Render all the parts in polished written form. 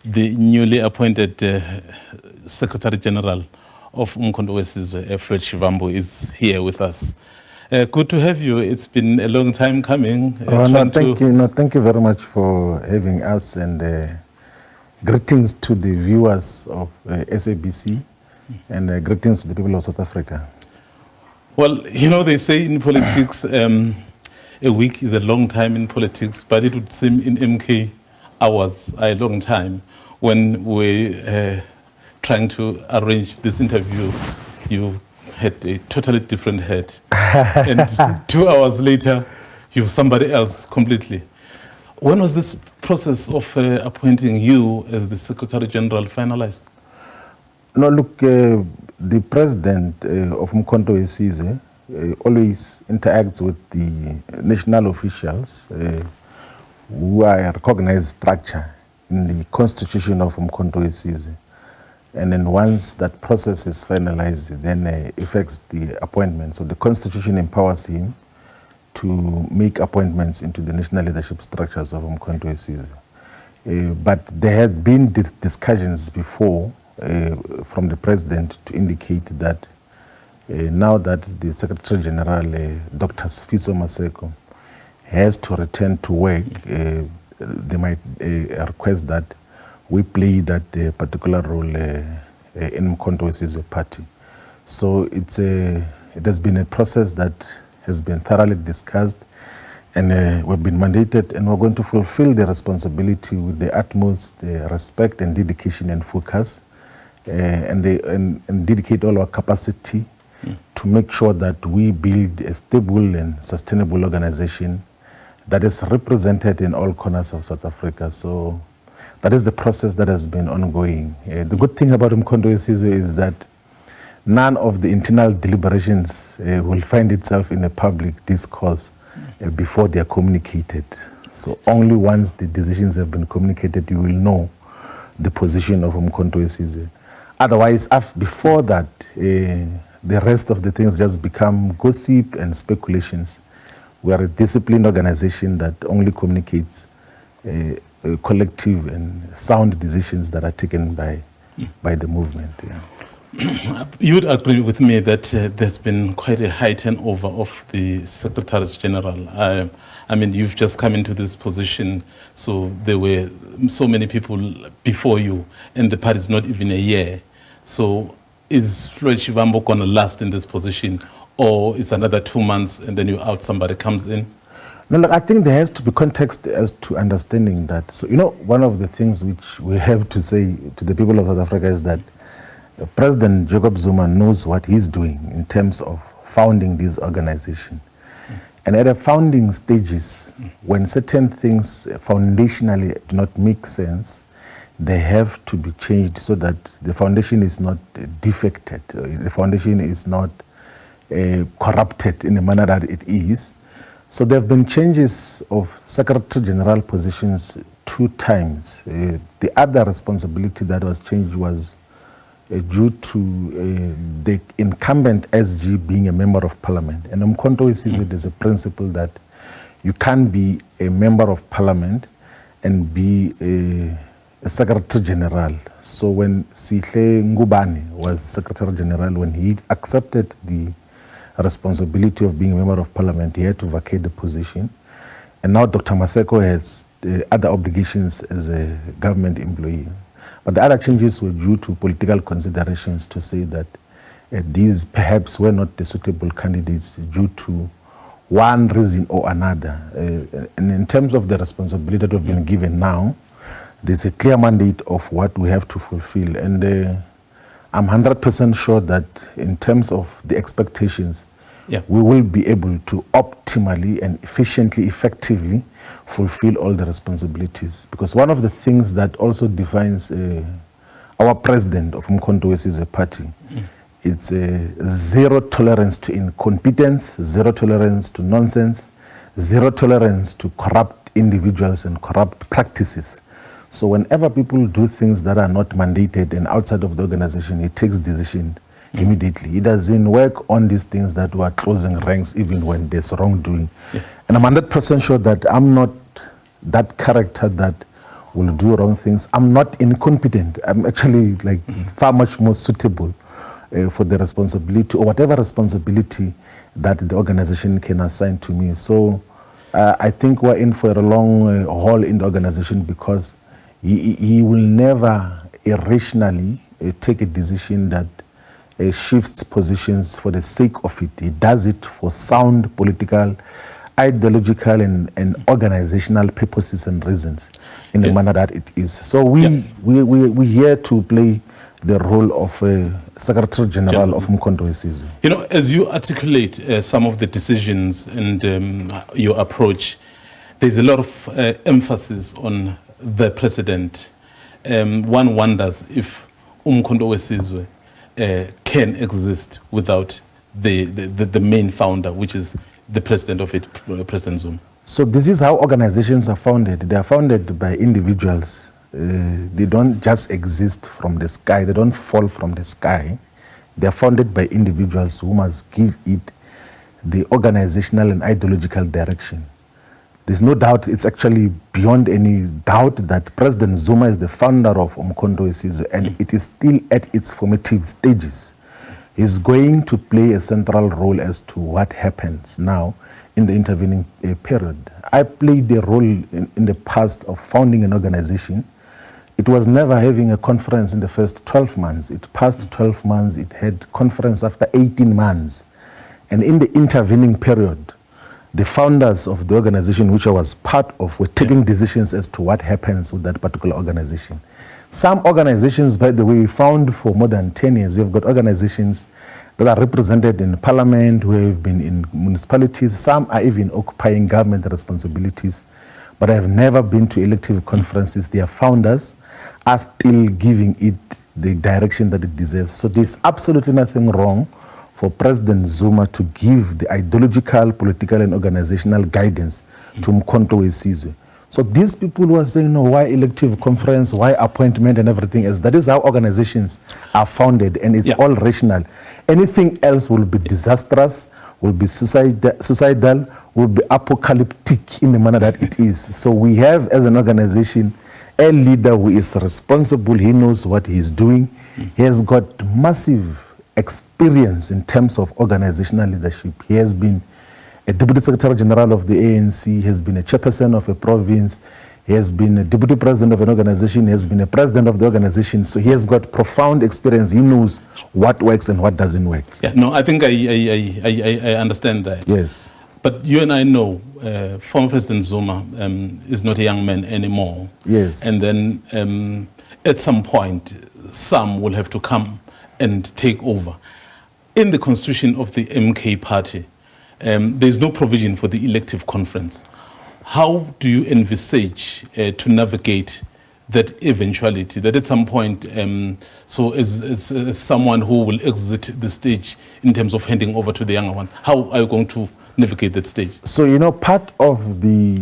the newly appointed Secretary General of Mkhonto Sizwe, Floyd Shivambu, is here with us. Good to have you. It's been a long time coming. Thank you very much for having us, and greetings to the viewers of SABC, and greetings to the people of South Africa. Well, you know, they say in politics, a week is a long time in politics, but it would seem in MK hours are a long time. When we're trying to arrange this interview, you had a totally different head. And 2 hours later, you're somebody else completely. When was this process of appointing you as the Secretary General finalized? No, look, the president of Mkhonto Sizwe always interacts with the national officials who are a recognized structure in the constitution of Mkhonto Sizwe. And then once that process is finalized, then affects the appointment. So the constitution empowers him to make appointments into the national leadership structures of Mkhonto Sizwe. But there had been discussions before from the president to indicate that now that the Secretary General, Dr. Sizwe Maseko, has to return to work, they might request that we play that particular role in Mkhonto Sizwe party. So it has been a process that has been thoroughly discussed, and we've been mandated, and we're going to fulfill the responsibility with the utmost respect and dedication and focus, and dedicate all our capacity to make sure that we build a stable and sustainable organization that is represented in all corners of South Africa. So that is the process that has been ongoing. The good thing about Mkhonto Sizwe is that none of the internal deliberations will find itself in a public discourse before they are communicated. So only once the decisions have been communicated, you will know the position of Mkhonto Sizwe. Otherwise, before that, the rest of the things just become gossip and speculations. We are a disciplined organization that only communicates collective and sound decisions that are taken by the movement. Yeah. You would agree with me that there's been quite a high turnover of the Secretaries General. I mean, you've just come into this position, so there were so many people before you, and the party is not even a year. So is Floyd Shivambu going to last in this position, or is another 2 months and then you're out, somebody comes in? No, look, I think there has to be context as to understanding that. So, you know, one of the things which we have to say to the people of South Africa is that President Zuma knows what he's doing in terms of founding this organization. And at the founding stages, when certain things foundationally do not make sense, they have to be changed so that the foundation is not defected, the foundation is not corrupted in the manner that it is. So there have been changes of Secretary General positions 2 times. The other responsibility that was changed was due to the incumbent SG being a member of parliament. And Mkhonto Sizwe, there's a principle that you can't be a member of parliament and be a Secretary General. So when Sihle Ngubane was Secretary General, when he accepted the responsibility of being a member of parliament, he had to vacate the position. And now Dr. Maseko has other obligations as a government employee. But the other changes were due to political considerations to say that these perhaps were not the suitable candidates due to one reason or another. And in terms of the responsibility that we've been given now, there's a clear mandate of what we have to fulfill. And I'm 100% sure that in terms of the expectations, we will be able to optimally and efficiently, effectively fulfill all the responsibilities. Because one of the things that also defines our president of Mkhonto Sizwe party, it's zero tolerance to incompetence, zero tolerance to nonsense, zero tolerance to corrupt individuals and corrupt practices. So whenever people do things that are not mandated and outside of the organization, it takes decision immediately. It doesn't work on these things that were closing ranks even when there's wrongdoing. And I'm 100% sure that I'm not that character that will do wrong things. I'm not incompetent. I'm actually like far much more suitable for the responsibility or whatever responsibility that the organization can assign to me. So I think we're in for a long haul in the organization, because he will never irrationally take a decision that shifts positions for the sake of it. He does it for sound political, ideological, and organizational purposes and reasons in the manner that it is. So we're here to play the role of Secretary General of Mkhonto Sizwe. You know, as you articulate some of the decisions and your approach, there's a lot of emphasis on the president. One wonders if Mkhonto Sizwe can exist without the main founder, which is the president of it, President Zuma. So this is how organizations are founded. They are founded by individuals. They don't just exist from the sky. They don't fall from the sky. They are founded by individuals who must give it the organizational and ideological direction. There's no doubt, it's actually beyond any doubt, that President Zuma is the founder of Mkhonto Sizwe, and it is still at its formative stages. He's going to play a central role as to what happens now in the intervening period. I played the role in the past of founding an organization. It was never having a conference in the first 12 months. It passed 12 months, it had conference after 18 months. And in the intervening period, the founders of the organization, which I was part of, were taking decisions as to what happens with that particular organization. Some organizations, by the way, we found for more than 10 years. We've got organizations that are represented in parliament, who have been in municipalities. Some are even occupying government responsibilities, but I have never been to elective conferences. Their founders are still giving it the direction that it deserves. So there's absolutely nothing wrong for President Zuma to give the ideological, political, and organizational guidance to Mkhonto Sizwe. So these people who are saying, no, why elective conference, why appointment and everything else, that is how organizations are founded, and it's all rational. Anything else will be disastrous, will be suicidal, will be apocalyptic in the manner that it is. So we have, as an organization, a leader who is responsible. He knows what he is doing. He has got massive experience in terms of organizational leadership. He has been a Deputy Secretary General of the ANC, he has been a chairperson of a province, he has been a Deputy President of an organization, he has been a President of the organization, so he has got profound experience. He knows what works and what doesn't work. Yeah, no, I think I understand that. Yes. But you and I know former President Zuma is not a young man anymore. Yes. And then at some point, some will have to come and take over. In the constitution of the MK party, there is no provision for the elective conference. How do you envisage to navigate that eventuality, that at some point, so as someone who will exit the stage in terms of handing over to the younger ones, how are you going to navigate that stage? So, you know, part of the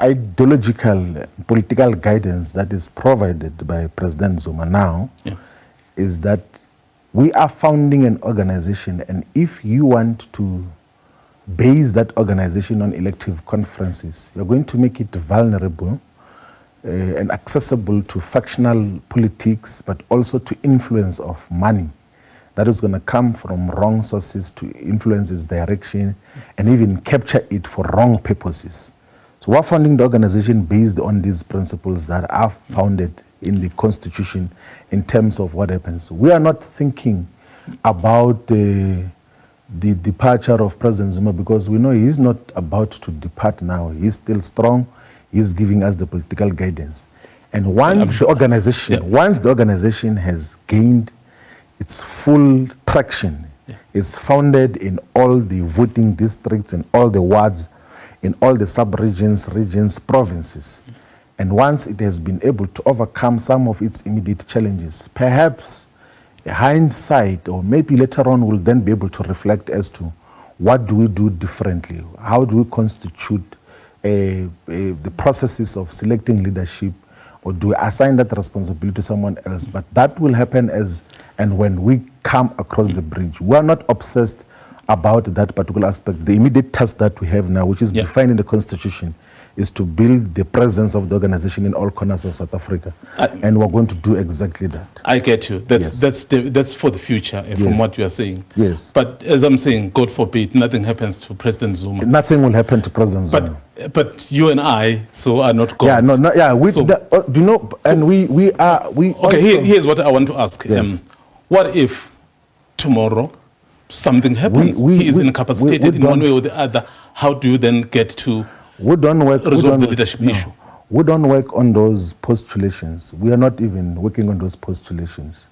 ideological, political guidance that is provided by President Zuma now is that we are founding an organization, and if you want to base that organization on elective conferences, you're going to make it vulnerable and accessible to factional politics, but also to influence of money that is going to come from wrong sources to influence its direction and even capture it for wrong purposes. So we're founding the organization based on these principles that are founded in the constitution in terms of what happens. We are not thinking about the departure of President Zuma, because we know he's not about to depart now. He's still strong. He's giving us the political guidance. And once the organization has gained its full traction, it's founded in all the voting districts, in all the wards, in all the sub-regions, regions, provinces. And once it has been able to overcome some of its immediate challenges, perhaps hindsight, or maybe later on, will then be able to reflect as to what do we do differently? How do we constitute the processes of selecting leadership, or do we assign that responsibility to someone else? But that will happen as and when we come across the bridge. We are not obsessed about that particular aspect. The immediate task that we have now, which is defined in the Constitution, is to build the presence of the organization in all corners of South Africa. And we're going to do exactly that. I get you. That's for the future, from what you are saying. Yes. But as I'm saying, God forbid, nothing happens to President Zuma. Nothing will happen to President Zuma. But you and I, so are not God. Yeah, no, yeah. We, do you know? And we are. Okay. Also, here's what I want to ask. Yes. What if tomorrow something happens? He is incapacitated in one way or the other. How do you then get to resolve the leadership issue? We don't work on those postulations. We are not even working on those postulations.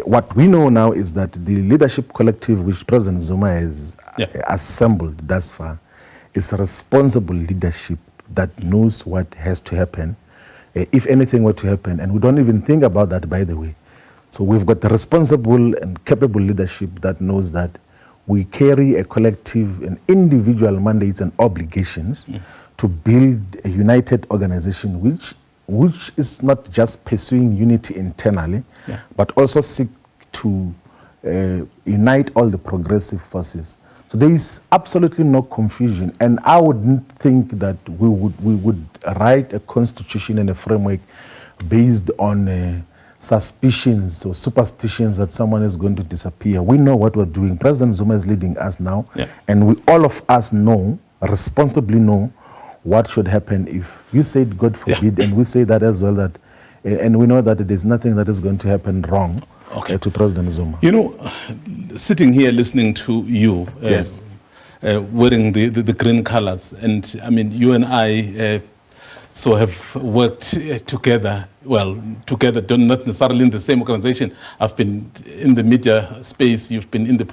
What we know now is that the leadership collective which President Zuma has assembled thus far is a responsible leadership that knows what has to happen, if anything were to happen. And we don't even think about that, by the way. So we've got the responsible and capable leadership that knows that we carry a collective and individual mandates and obligations to build a united organization which is not just pursuing unity internally, but also seek to unite all the progressive forces. So there is absolutely no confusion, and I wouldn't think that we would write a constitution and a framework based on suspicions or superstitions that someone is going to disappear. We know what we're doing. President Zuma is leading us now, and we all of us know, responsibly know, what should happen if you said God forbid, and we say that as well, that, and we know that there's nothing that is going to happen wrong to President Zuma. You know, sitting here listening to you, wearing the green colors, and I mean, you and I so have worked together, well, together, not necessarily in the same organization. I've been in the media space, you've been in the